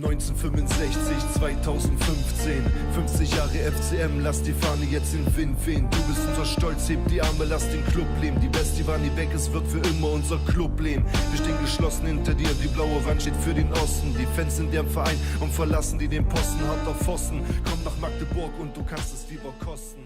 1965, 2015, 50 Jahre FCM, lass die Fahne jetzt in Wind wehen. Du bist unser Stolz, heb die Arme, lass den Club leben. Die Bestie war nie weg, es wird für immer unser Club leben. Wir stehen geschlossen hinter dir, die blaue Wand steht für den Osten. Die Fans sind der Verein und verlassen die den Posten. Hart auf Pfosten, komm nach Magdeburg und du kannst es lieber kosten.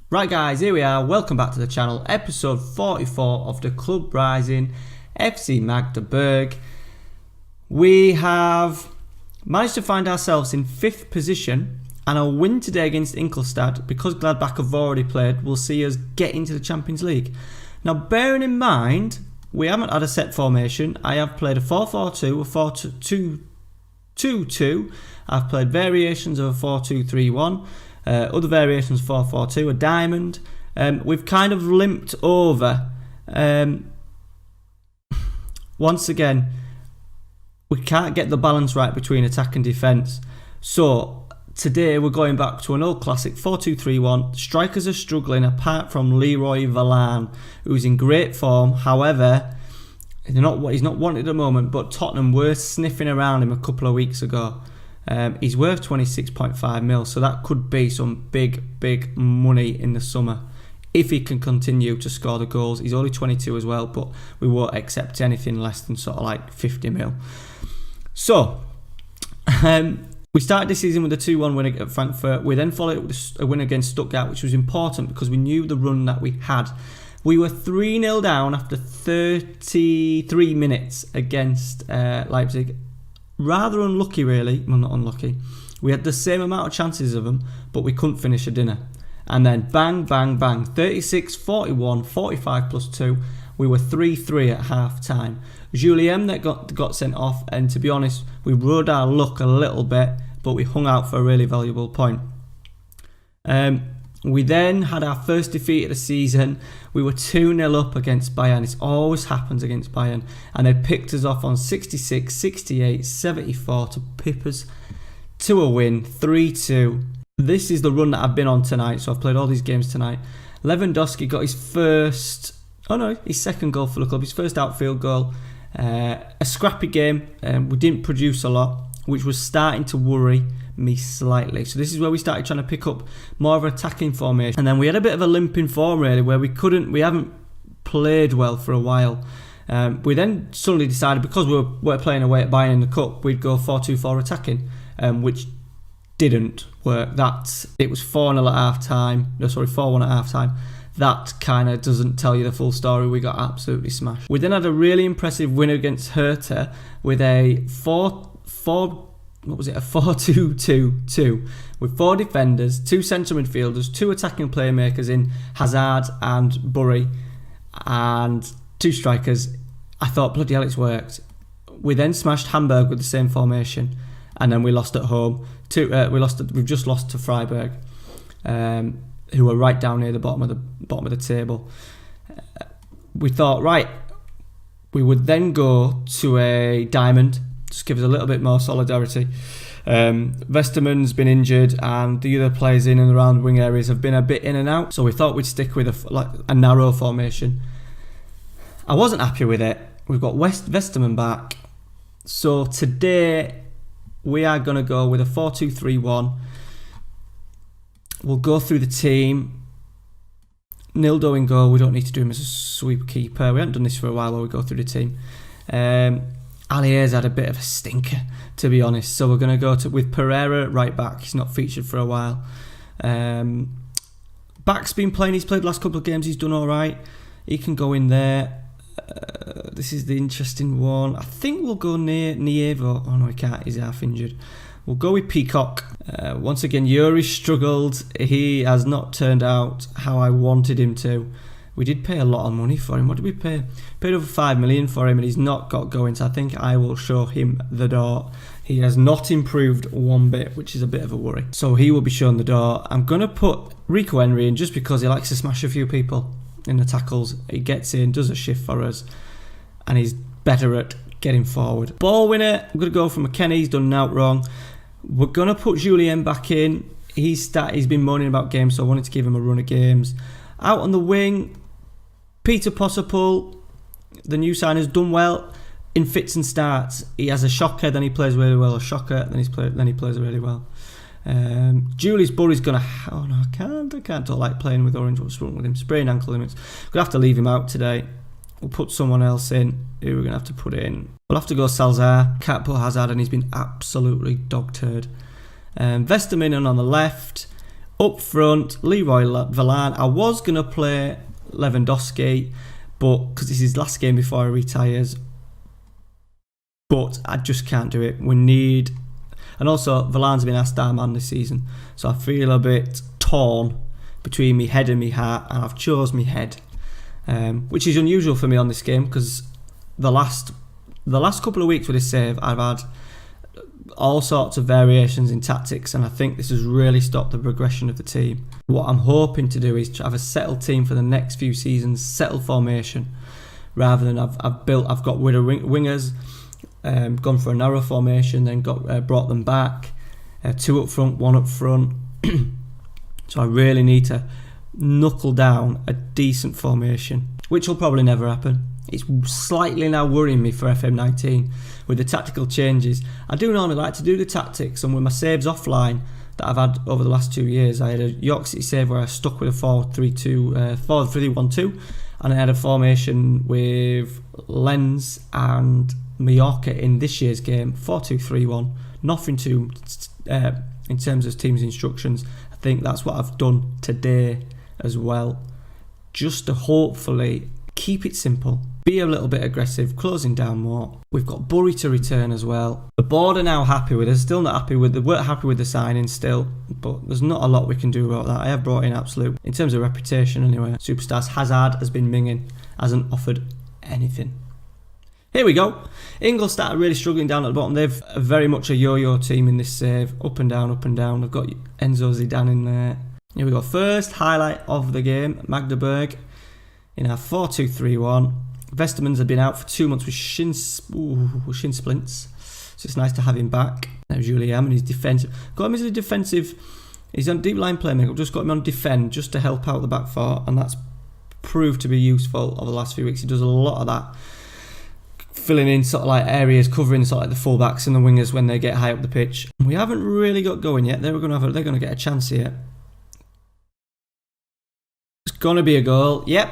Right guys, here we are, welcome back to the channel, episode 44 of the Club Rising FC Magdeburg. We have managed to find ourselves in 5th position, and a win today against Ingolstadt, because Gladbach have already played, will see us get into the Champions League. Now bearing in mind, we haven't had a set formation. I have played a 4-4-2, a 4-2-2-2, I've played variations of a 4-2-3-1, other variations 4-4-2, a diamond. We've kind of limped over. Once again, we can't get the balance right between attack and defence. So today we're going back to an old classic 4-2-3-1. Strikers are struggling apart from Leroy Varane, who's in great form. However, he's not wanted at the moment, but Tottenham were sniffing around him a couple of weeks ago. He's worth 26.5 mil, so that could be some big money in the summer if he can continue to score the goals. He's only 22 as well, but we won't accept anything less than sort of like 50 mil. So we started this season with a 2-1 win at Frankfurt. We then followed it with a win against Stuttgart, which was important because we knew the run that we had. We were 3-0 down after 33 minutes against Leipzig. Rather unlucky, really. Well, not unlucky. We had the same amount of chances of them, but we couldn't finish a dinner. And then bang, bang, bang. 36, 41, 45 plus 2. We were 3-3 at half time. Julien that got sent off, and to be honest, we rode our luck a little bit, but we hung out for a really valuable point. We then had our first defeat of the season. We were 2-0 up against Bayern. It always happens against Bayern. And they picked us off on 66, 68, 74 to pip us to a win, 3-2. This is the run that I've been on tonight. So I've played all these games tonight. Lewandowski got his second goal for the club, his first outfield goal. A scrappy game. We didn't produce a lot, which was starting to worry me slightly. So this is where we started trying to pick up more of an attacking formation, and then we had a bit of a limp in form really, where we haven't played well for a while. We then suddenly decided, because we were playing away at Bayern in the cup, we'd go 4-2-4 attacking, which didn't work. It was 4-0 at half time. No, sorry, 4-1 at half time. That kind of doesn't tell you the full story. We got absolutely smashed. We then had a really impressive win against Hertha with a 4-2-2-2 with 4 defenders, 2 central midfielders, 2 attacking playmakers in Hazard and Burry, and 2 strikers. I thought, bloody hell, it's worked. We then smashed Hamburg with the same formation, and then we lost at home. We've just lost to Freiburg, who are right down near the bottom of the table. We thought, right, we would then go to a diamond. Just give us a little bit more solidarity. Westermann's been injured, and the other players in and around wing areas have been a bit in and out. So we thought we'd stick with a narrow formation. I wasn't happy with it. We've got Westermann back. So today we are going to go with a 4-2-3-1. We'll go through the team. Nildo in goal. We don't need to do him as a sweep keeper. We haven't done this for a while where we go through the team. Alier's had a bit of a stinker, to be honest. So we're going to go with Pereira at right back. He's not featured for a while. Back's been playing. He's played the last couple of games. He's done all right. He can go in there. This is the interesting one. I think we'll go Nievo. Oh no, he can't. He's half injured. We'll go with Peacock. Once again, Yuri struggled. He has not turned out how I wanted him to. We did pay a lot of money for him. What did we pay? Paid over 5 million for him, and he's not got going. So I think I will show him the door. He has not improved one bit, which is a bit of a worry. So he will be shown the door. I'm going to put Rico Henry in just because he likes to smash a few people in the tackles. He gets in, does a shift for us, and he's better at getting forward. Ball winner, I'm going to go for McKenna. He's done out wrong. We're going to put Julien back in. He's been moaning about games, so I wanted to give him a run of games. Out on the wing, Peter Possible, the new sign, has done well. in fits and starts. He has a shocker, then he plays really well. A shocker, then he plays really well. Julius Burry's gonna. Oh no, I can't. Don't like playing with Orange. What's wrong with him? Sprained ankle limits. Gonna have to leave him out today. We'll put someone else in. Who we're gonna have to put in? We'll have to go Salazar. Can't put Hazard, and he's been absolutely dog turd. Vesterman on the left. Up front, Leroy Varane. I was gonna play Lewandowski, but because this is his last game before he retires. But I just can't do it. We need. And also, Varlane's been our star man this season. So I feel a bit torn between me head and me heart. And I've chose me head. Which is unusual for me on this game. Because the last couple of weeks with this save, I've had all sorts of variations in tactics. And I think this has really stopped the progression of the team. What I'm hoping to do is to have a settled team for the next few seasons. Settled formation. Rather than I've got rid of wingers. Gone for a narrow formation, then brought them back. 2 up front, 1 up front. So I really need to knuckle down a decent formation, which will probably never happen. It's slightly now worrying me for FM19 with the tactical changes. I do normally like to do the tactics, and with my saves offline that I've had over the last 2 years, I had a York City save where I stuck with a 4-3-1-2, and I had a formation with Lens and Mallorca in this year's game, 4-2-3-1. Nothing too in terms of team's instructions. I think that's what I've done today as well, just to hopefully keep it simple, be a little bit aggressive, closing down more. We've got Burry to return as well. The board are now happy with us. Still not happy with the weren't happy with the signing still, but there's not a lot we can do about that. I have brought in absolute, in terms of reputation anyway, superstars. Hazard has been minging, hasn't offered anything. Here we go. Ingolstadt are really struggling down at the bottom. They've very much a yo-yo team in this save. Up and down, up and down. They've got Enzo Zidane in there. Here we go. First highlight of the game. Magdeburg in our 4-2-3-1. Vestermans have been out for 2 months with shin splints. So it's nice to have him back. There's Julian and he's defensive. Got him as a defensive. He's on deep line playmaker. Just got him on defend just to help out the back four. And that's proved to be useful over the last few weeks. He does a lot of that. Filling in sort of like areas, covering sort of like the fullbacks and the wingers when they get high up the pitch. We haven't really got going yet. They're going to get a chance here. It's going to be a goal. Yep.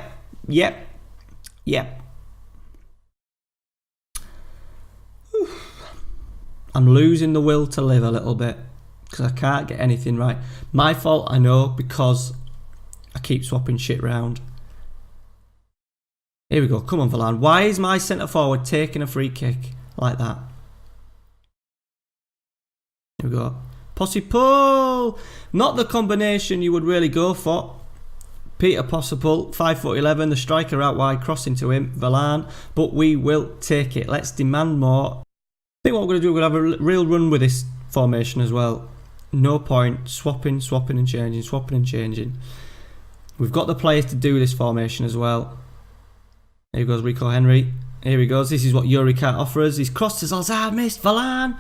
I'm losing the will to live a little bit because I can't get anything right. My fault, I know, because I keep swapping shit round. Here we go. Come on, Varane. Why is my centre forward taking a free kick like that? Here we go. Possible. Not the combination you would really go for. Peter Possible, 5'11", the striker out wide, crossing to him, Varane. But we will take it. Let's demand more. I think what we're going to do, we're going to have a real run with this formation as well. No point swapping and changing. We've got the players to do this formation as well. Here goes Rico Henry. Here he goes. This is what Yuri can't offer us. He's crossed to Salazar, missed. Varane.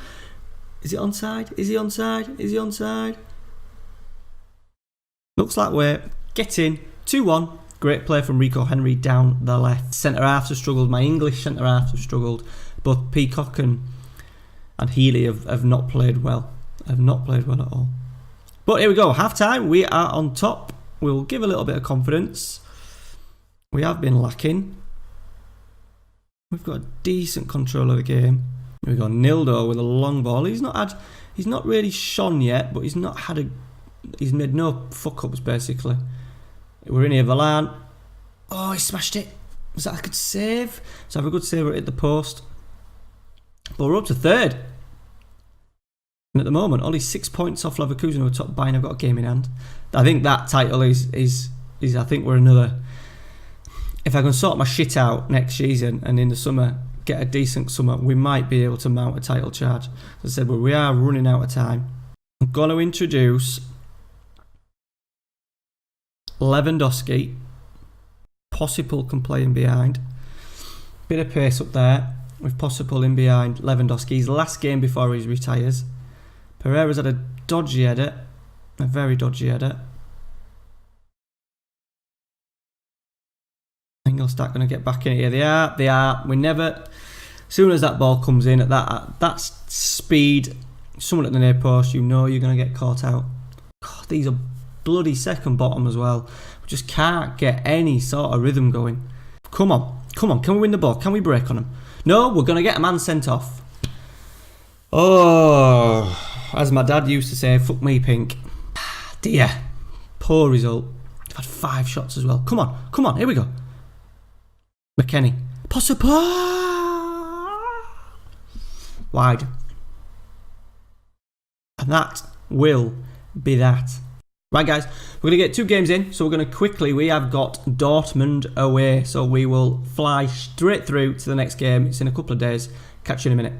Is it onside? Is he onside? Looks like we're getting 2-1. Great play from Rico Henry down the left. Centre halves have struggled. My English centre halves have struggled. Both Peacock and Healy have not played well. Have not played well at all. But here we go. Half time. We are on top. We'll give a little bit of confidence. We have been lacking. We've got decent control of the game. Here we go. Nildo with a long ball. He's not really shone yet, but he's made no fuck ups basically. We're in here. Varane. Oh, he smashed it. Was that a good save? So have a good save at the post. But we're up to third. And at the moment, only 6 points off Leverkusen, who are top by, and I've got a game in hand. I think that title is I think we're another. If I can sort my shit out next season and in the summer get a decent summer, we might be able to mount a title charge. As I said, but we are running out of time. I'm going to introduce Lewandowski. Possible can play in behind. Bit of pace up there with Possible in behind Lewandowski's last game before he retires. Pereira's had a dodgy edit, a very dodgy edit. Ingolstadt going to get back in here. They are. We never soon as that ball comes in at that speed, someone at the near post, you know you're going to get caught out. God, these are bloody second bottom as well. We just can't get any sort of rhythm going. Come on, can we win the ball? Can we break on them? No, we're going to get a man sent off. Oh, as my dad used to say, fuck me pink. Dear, poor result. I've had 5 shots as well. Come on, here we go. McKennie. Possible. Wide. And that will be that. Right, guys, we're going to get 2 games in, so we're going to quickly, we have got Dortmund away, so we will fly straight through to the next game. It's in a couple of days. Catch you in a minute.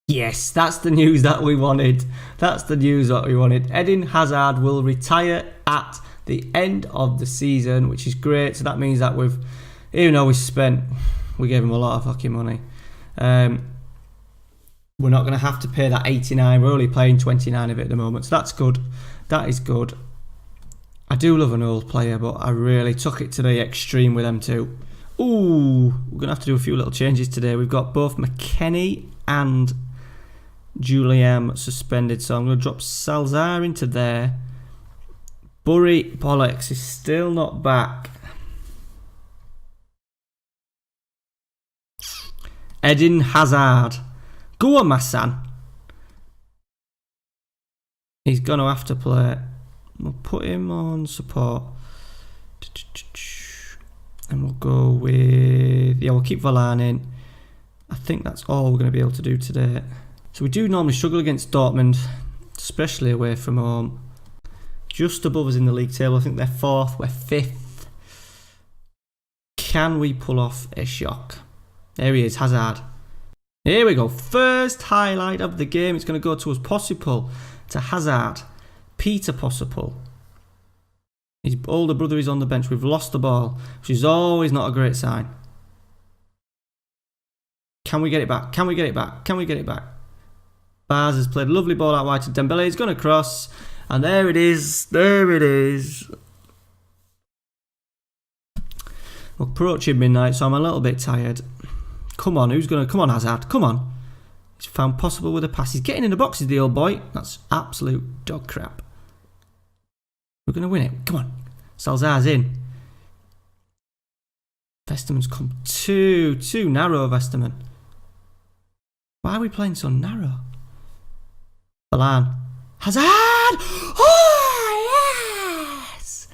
Yes, that's the news that we wanted. Eden Hazard will retire at the end of the season, which is great. So that means that even though we gave him a lot of fucking money, we're not going to have to pay that 89. We're only playing 29 of it at the moment, so that's good. That is good. I do love an old player, but I really took it to the extreme with them too. Ooh, we're going to have to do a few little changes today. We've got both McKennie and Julian suspended, so I'm going to drop Salazar into there. Burry Bollocks is still not back. Eden Hazard. Go on, my son. He's going to have to play. We'll put him on support. And we'll go with... Yeah, we'll keep Varane in. I think that's all we're going to be able to do today. So we do normally struggle against Dortmund, especially away from home. Just above us in the league table. I think they're 4th, we're 5th. Can we pull off a shock? There he is, Hazard. Here we go. First highlight of the game. It's going to go to us Possible, to Hazard. Peter Possible. His older brother is on the bench. We've lost the ball, which is always not a great sign. Can we get it back? Can we get it back? Can we get it back? Bars has played a lovely ball out wide to Dembele. He's going to cross. And there it is. There it is. We're approaching midnight, so I'm a little bit tired. Come on, who's going to... Come on, Hazard. Come on. He's found Possible with a pass. He's getting in the boxes, the old boy. That's absolute dog crap. We're going to win it. Come on. Salazar's in. Vesterman's come too narrow, Vesterman. Why are we playing so narrow? Varane. Hazard! Oh, yes!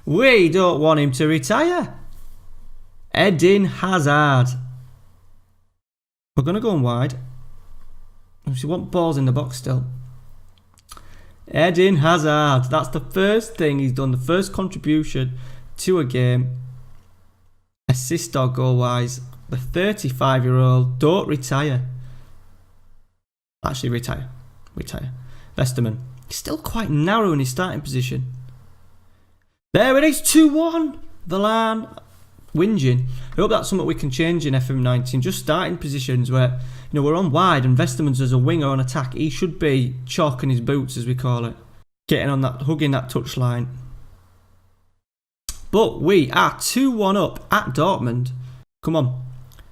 We don't want him to retire. Eden Hazard. We're going to go on wide. We want balls in the box still. Eden Hazard. That's the first thing he's done. The first contribution to a game. Assist or goal wise. The 35-year-old. Don't retire. Actually, retire. Vesterman. He's still quite narrow in his starting position. There it is. 2-1. Varane. Whinging. I hope that's something we can change in FM19. Just starting positions where, we're on wide and Vesterman's as a winger on attack. He should be chalking his boots, as we call it. Getting on that, hugging that touchline. But we are 2-1 up at Dortmund. Come on.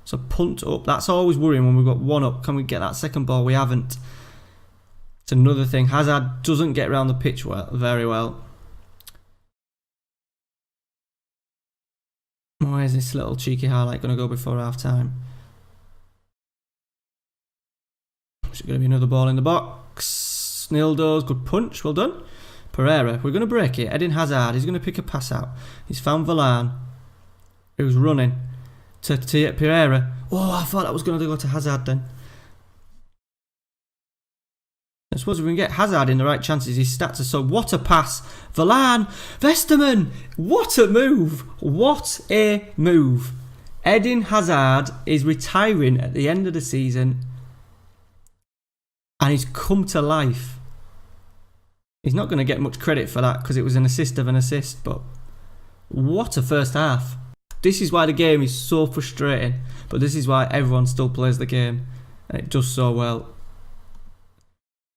So punt up. That's always worrying when we've got 1 up. Can we get that second ball? We haven't. It's another thing. Hazard doesn't get around the pitch very well. Where's this little cheeky highlight going to go before half time? Is it going to be another ball in the box? Nildo's good punch, well done. Pereira, we're going to break it. Eden Hazard, he's going to pick a pass out. He's found Varane, who's running to Pereira. Oh, I thought that was going to go to Hazard then. I suppose if we can get Hazard in the right chances, his stats are so... What a pass. Varane. Vesterman. What a move. What a move. Eden Hazard is retiring at the end of the season. And he's come to life. He's not going to get much credit for that because it was an assist of an assist. But what a first half. This is why the game is so frustrating. But this is why everyone still plays the game. And it does so well.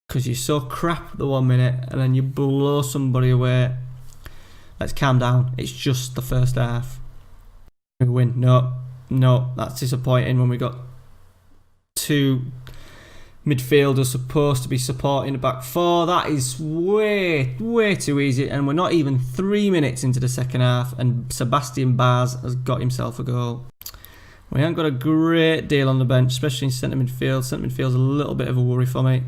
Because you're so crap the 1 minute and then you blow somebody away. Let's calm down. It's just the first half. We win. No, that's disappointing when we got two midfielders supposed to be supporting the back four. That is way too easy, and we're not even 3 minutes into the second half and Sebastian Bars has got himself a goal. We haven't got a great deal on the bench, especially in centre midfield. Centre midfield's a little bit of a worry for me. And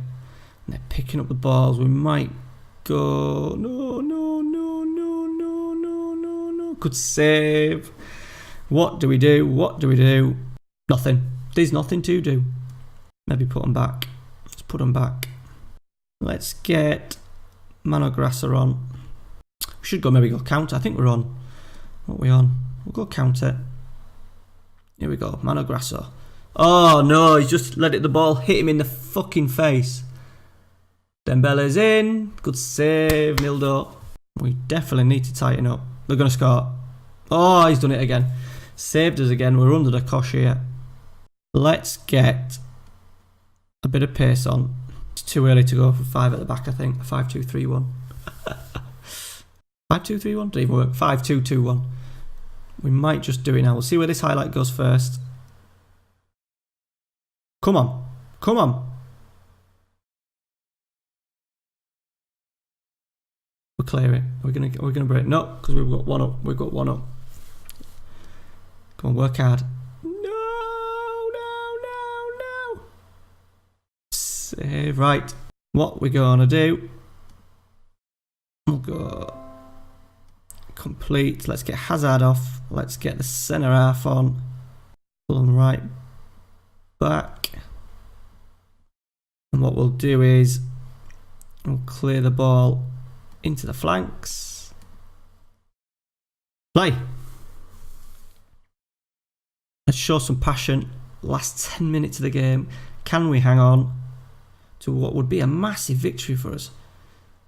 they're picking up the balls. We might go... No. Good save. What do we do? Nothing. There's nothing to do. Maybe put them back. Let's put them back. Let's get Manograsser on. We should maybe go counter. I think we're on. What are we on? We'll go counter. Here we go. Manograsser. Oh no, he's just let the ball hit him in the fucking face. Dembele's in. Good save, Nildo. We definitely need to tighten up. They're going to score. Oh, he's done it again. Saved us again. We're under the cosh here. Let's get a bit of pace on. It's too early to go for 5 at the back, I think. 5-2-3-1. 5-2-3-1? Didn't even work. 5-2-2-1. We might just do it now. We'll see where this highlight goes first. Come on. Come on. We'll clear it. We're gonna break. No, because we've got one up. We've got one up. Come on, work hard. No. Save. Right. What we're gonna do? We'll go complete. Let's get Hazard off. Let's get the centre half on. Pull them right back. And what we'll do is we'll clear the ball into the flanks. Play. Let's show some passion. Last 10 minutes of the game. Can we hang on to what would be a massive victory for us?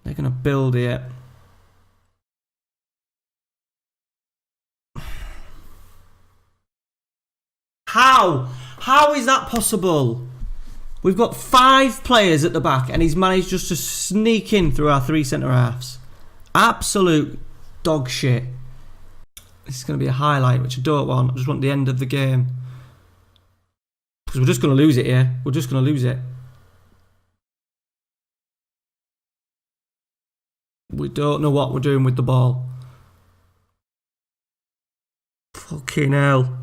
They're going to build here. How? How is that possible? We've got 5 players at the back and he's managed just to sneak in through our 3 centre halves. Absolute dog shit. This is going to be a highlight, which I don't want. I just want the end of the game. Because we're just going to lose it here. We're just going to lose it. We don't know what we're doing with the ball. Fucking hell.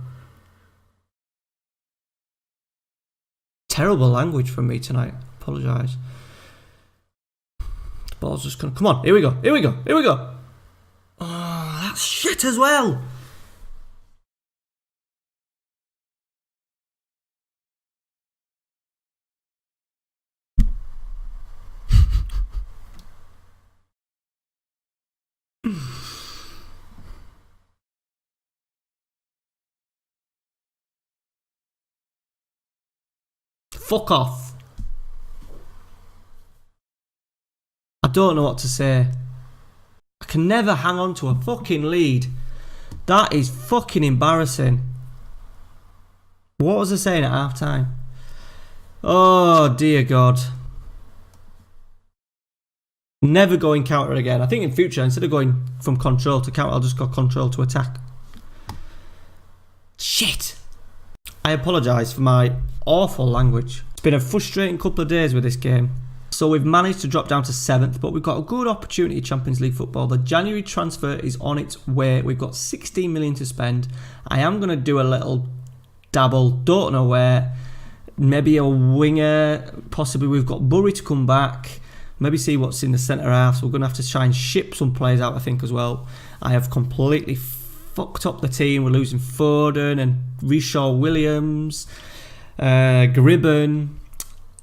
Terrible language from me tonight. Apologise. The ball's just gonna... Come on, here we go. Here we go. Here we go. Oh, that's shit as well. Fuck off. I don't know what to say. I can never hang on to a fucking lead. That is fucking embarrassing. What was I saying at half time? Oh dear God. Never going counter again. I think in future, instead of going from control to counter, I'll just go control to attack. Shit. I apologise for my awful language. It's been a frustrating couple of days with this game. So we've managed to drop down to 7th, but we've got a good opportunity in Champions League football. The January transfer is on its way. We've got 16 million to spend. I am going to do a little dabble, don't know where. Maybe a winger. Possibly we've got Bury to come back. Maybe see what's in the centre half. So we're going to have to try and ship some players out, I think, as well. I have completely fucked up the team. We're losing Foden and Rishaw Williams, Gribben.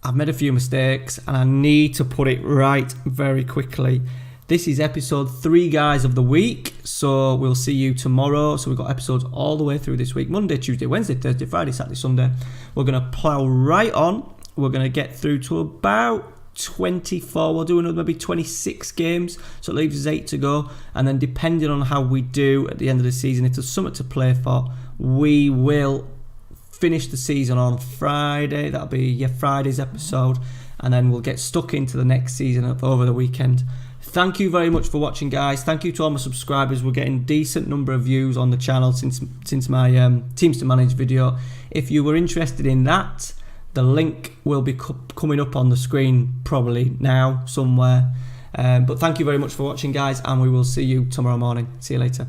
I've made a few mistakes and I need to put it right very quickly. This is episode 3, guys, of the week. So we'll see you tomorrow. So we've got episodes all the way through this week. Monday, Tuesday, Wednesday, Thursday, Friday, Saturday, Sunday. We're going to plough right on. We're going to get through to about 24. We'll do another maybe 26 games. So it leaves us 8 to go. And then depending on how we do at the end of the season, if there's something to play for, we will finish the season on Friday. That'll be Friday's episode, and then we'll get stuck into the next season over the weekend. Thank you very much for watching, guys. Thank you to all my subscribers. We're getting a decent number of views on the channel since my Teams to Manage video. If you were interested in that, The link will be coming up on the screen probably now somewhere. But thank you very much for watching, guys, and we will see you tomorrow morning. See you later.